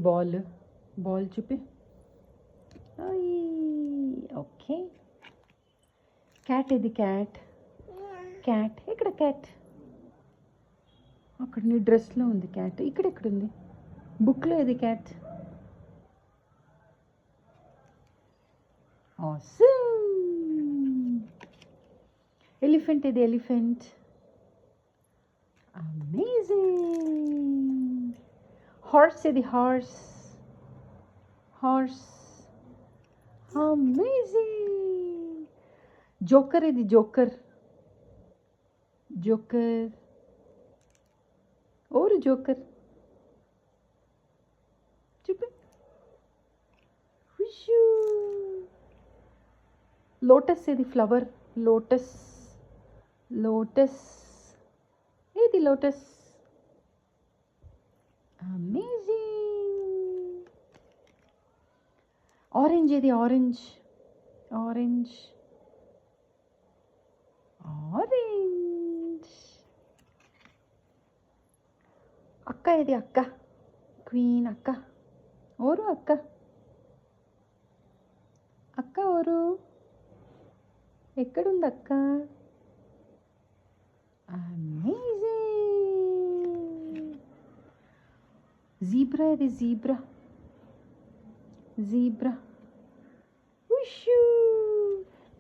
Ball చూపి. Okay. Cat ఇది cat. ఇక్కడ క్యాట్. అక్కడ నీ డ్రెస్లో ఉంది క్యాట్. ఎక్కడుంది బుక్లో ఇది క్యాట్. ఆసమ్. ఎలిఫెంట్ ఇది ఎలిఫెంట్. అమేజింగ్. హార్స్ ఇది హార్స్. అమేజింగ్. జోకర్ ఇది జోకర్. ఓరు జోకర్ చూపి. లోటస్ ఇది ఫ్లవర్. లోటస్ ఇది లోటస్. అమేజింగ్. ఆరెంజ్ ఇది ఆరెంజ్. అక్క ఇది అక్క. క్వీన్ అక్క. ఓరు అక్క ఓరు. ఎక్కడుంది అక్క? అమేజింగ్. జీబ్రా ఇది జీబ్రా.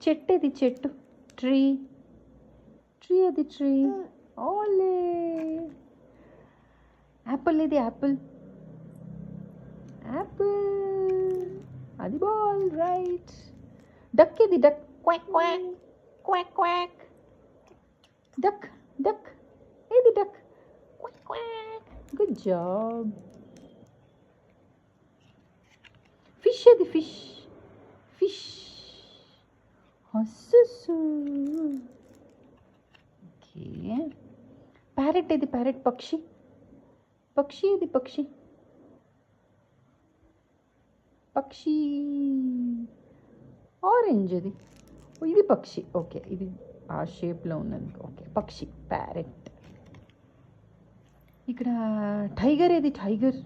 చెట్టు ఇది చెట్టు. ట్రీ అది ట్రీ. ఓలే. యాపిల్ ఇది యాపిల్. అది బాల్. రైట్. డక్ ఇది డక్. క్వాక్. డక్ ఇది duck. Quack. Good job. Fish ఇది ఫిష్. హస్సు. ఓకే. ప్యారెట్ ఇది ప్యారెట్. పక్షి ఇది పక్షి. ఆరెంజ్ ఇది పక్షి. ఓకే, ఇది ఆ షేప్లో ఉన్నది. ఓకే, పక్షి ప్యారెట్. ఇక్కడ టైగర్ ఇది టైగర్.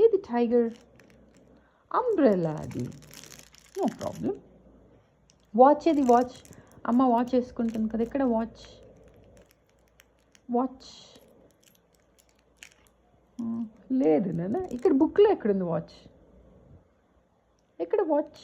ఏది టైగర్? అంబ్రెల్లా అది. No problem. వాచ్ ఇది వాచ్. అమ్మ వాచ్ వేసుకుంటుంది కదా. ఇక్కడ వాచ్. లేదు నాన్న. ఇక్కడ బుక్లో ఎక్కడుంది వాచ్? ఇక్కడ వాచ్.